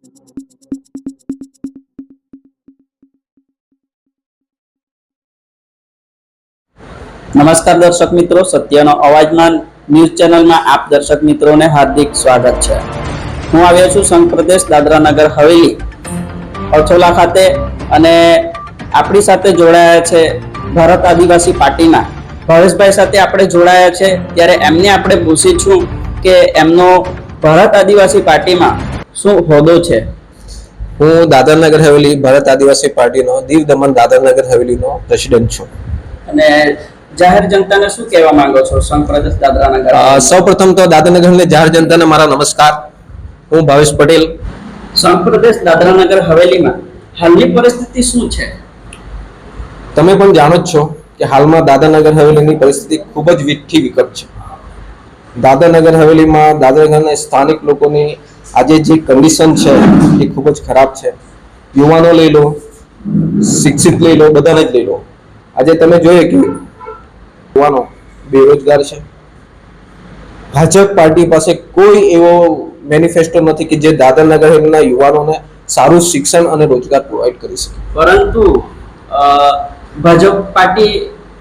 નમસ્કાર દર્શક મિત્રો, સત્યનો અવાજમાં ન્યૂઝ ચેનલમાં આપ દર્શક મિત્રોને હાર્દિક સ્વાગત છે. હું આવ્યો છું સંઘ પ્રદેશ દાદરા નગર હવેલી અછોલા ખાતે અને આપણી સાથે જોડાયા છે ભારત આદિવાસી પાર્ટીના ભાવેશભાઈ સાથે આપણે જોડાયા છે. ત્યારે એમને આપણે પૂછીશું કે એમનો ભારત આદિવાસી પાર્ટીમાં શું હોદ્દો છે. હું દાદરા નગર હવેલી ભારત આદિવાસી પાર્ટીનો દીવ દમણ દાદરા નગર હવેલીનો પ્રેસિડેન્ટ છું. અને જાહેર જનતાને શું કહેવા માંગો છો સંઘ પ્રદેશ દાદરા નગર? સૌપ્રથમ તો દાદરા નગરની જાહેર જનતાને મારા નમસ્કાર. હું ભાવેશ પટેલ. સંઘ પ્રદેશ દાદરા નગર હવેલીમાં હાલની પરિસ્થિતિ શું છે? તમે પણ જાણો જ છો કે હાલમાં દાદરા નગર હવેલીની પરિસ્થિતિ ખૂબ જ વિકટ છે. દાદરા નગર હવેલીમાં દાદરા નગરના સ્થાનિક લોકોની આજે જે કન્ડિશન છે એ ખૂબ જ ખરાબ છે. યુવાનો લઈ લો, શિક્ષિત લઈ લો, બધાને જ લઈ લો. આજે તમે જોઈએ કે યુવાનો બેરોજગાર છે. ભાજપ પાર્ટી પાસે કોઈ એવો મેનિફેસ્ટો નથી કે જે દાદરા નગર હવેલીના યુવાનોને સારું શિક્ષણ અને રોજગાર પ્રોવાઈડ કરી શકે. પરંતુ ભાજપ પાર્ટી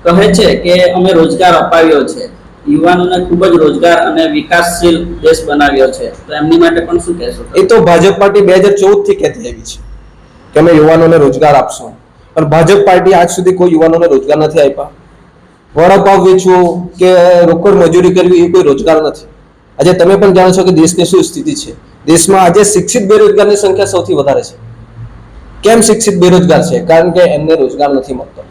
કહે છે કે અમે રોજગાર અપાવ્યો છે, યુવાનોને ખૂબ જ રોજગાર અને વિકાસશીલ દેશ બનાવ્યો છે, તો એમની માટે પણ શું કહેશો? એ તો ભાજપ પાર્ટી 2014 થી કહેતી આવી છે કે અમે યુવાનોને રોજગાર આપશું, પણ ભાજપ પાર્ટી આજ સુધી કોઈ યુવાનોને રોજગાર નથી આપ્યા. વડાપાવ વેચવું કે રોકડ મજૂરી કરવી એ કોઈ રોજગાર નથી. આજે તમે પણ જાણો છો કે દેશની શું સ્થિતિ છે. દેશમાં આજે શિક્ષિત બેરોજગારની સંખ્યા સૌથી વધારે છે. કેમ શિક્ષિત બેરોજગાર છે? કારણ કે એમને રોજગાર નથી મળતો.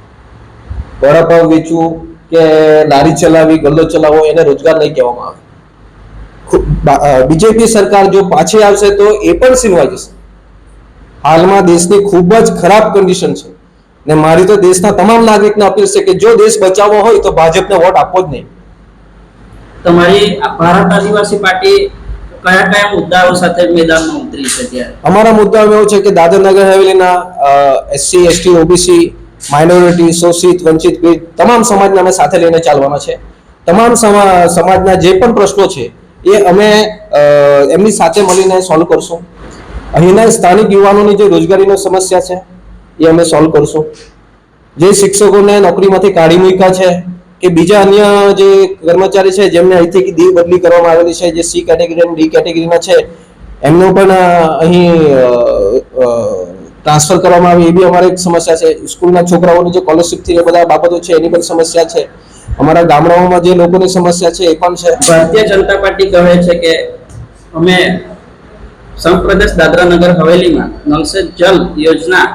વડાપાવ વેચવું કે લારી ચલાવી, ગલ્લો ચલાવવો એને રોજગાર નહીં કહેવામાં આવે. બીજેપી સરકાર જો પાછી આવશે તો એ પણ સીનવાઈ જશે. હાલમાં દેશની ખૂબ જ ખરાબ કન્ડિશન છે ને મારી તો દેશના તમામ નાગરિકને અપીલ છે કે જો દેશ બચાવવો હોય તો ભાજપને વોટ આપવો જ નહીં. તમારી ભારત આદિવાસી પાર્ટી કયા કયા મુદ્દાઓ સાથે મેદાનમાં ઉતરી છે? ત્યારે અમારા મુદ્દાઓ એવો છે કે Dadra Nagar હવેલીના SC, ST, OBC, minority, શોષિત, વંચિત, તમામ સમાજને અમે સાથે લઈને ચાલવાના છે. તમામ સમાજના જે પણ પ્રશ્નો છે એ અમે એમની સાથે મળીને સોલ્વ કરશું. અહીંના સ્થાનિક યુવાનોની જે રોજગારીની સમસ્યા છે એ અમે સોલ્વ કરશું. જે શિક્ષકોને નોકરીમાંથી કાઢી મૂક્યા છે કે બીજા અન્ય જે કર્મચારી છે જેમને અહીંથી દીવ બદલી કરવામાં આવેલી છે, જે સી કેટેગરી અને ડી કેટેગરીના છે, એમનું પણ અહીં ટ્રાન્સફર કરવામાં આવે એ બી અમારી એક સમસ્યા છે. સ્કૂલના છોકરાઓની જે સ્કોલરશીપથી એ બધા બાબતો છે એની પણ સમસ્યા છે. અમારા ગામડાઓમાં જે લોકોની સમસ્યા છે એ પણ છે. ભારતીય જનતા પાર્ટી કહે છે કે અમે સંઘ પ્રદેશ દાદરા નગર હવેલીમાં નલ સે જલ યોજના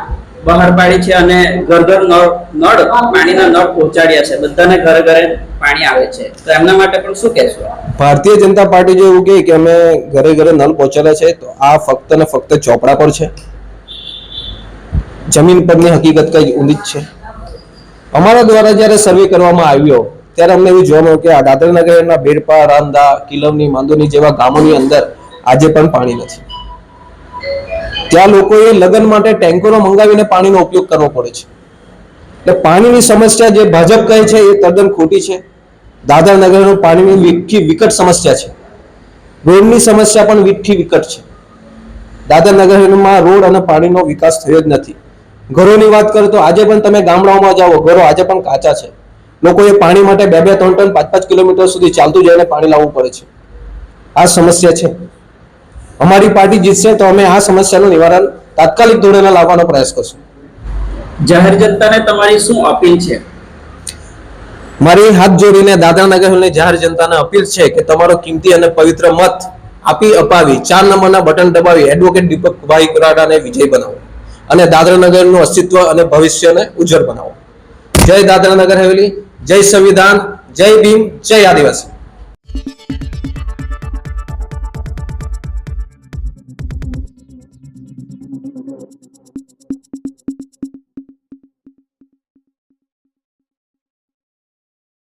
બહાર પાડી છે અને ઘર ઘર નળ પાણીના નળ પહોંચાડ્યા છે, બધાને ઘરે ઘરે પાણી આવે છે, તો એમના માટે પણ શું કહેશો? ભારતીય જનતા પાર્ટી જો એવું કહે કે અમે ઘરે ઘરે નળ પહોંચાડ્યા છે, તો આ ફક્ત ને ફક્ત ચોપડા પર છે. જમીન પરની હકીકત કઈ ઊંધી જ છે. અમારા દ્વારા જ્યારે સર્વે કરવામાં આવ્યો ત્યારે અમને એવું જોવા મળ્યું કે આ દાદરા નગરના બેડપા, રાંદા, કિલમની, માંદોની જેવા ગામોની અંદર આજે પણ પાણી નથી. ત્યાં લોકોએ લગ્ન માટે ટેન્કરો મંગાવીને પાણીનો ઉપયોગ કરવો પડે છે. એટલે પાણીની સમસ્યા જે ભાજપ કહે છે એ તદ્દન ખોટી છે. દાદરા નગરનું પાણીની વિકટ સમસ્યા છે. રોડની સમસ્યા પણ વિકટ છે. દાદરા નગરમાં રોડ અને પાણીનો વિકાસ થયો જ નથી. ઘરોની વાત કરો તો આજે પણ તમે ગામડાઓમાં જાઓ, ઘરો આજે પણ કાચા છે. લોકોએ પાણી માટે 2-2, 3-3, 5-5 કિલોમીટર સુધી ચાલતું જઈને પાણી લાવવું પડે છે. આ સમસ્યા છે. અમારી પાર્ટી જીતશે તો અમે આ સમસ્યાનું નિવારણ તાત્કાલિક ધોરણે લાવવાનો પ્રયાસ કરશું. જાહેર જનતાને તમારી શું અપીલ છે? મારી હાથ જોડીને દાદરા નગરની જાહેર જનતાને અપીલ છે કે તમારો કિંમતી અને પવિત્ર મત આપી અપાવી 4 નંબરના બટન દબાવી એડવોકેટ દીપકભાઈ કરાડાને વિજય બનાવો અને દાદરા નગરનું અસ્તિત્વ અને ભવિષ્યને ઉજ્જવળ બનાવો. જય દાદરા નગર હવેલી, જય સંવિધાન, જય ભીમ, જય આદિવાસી.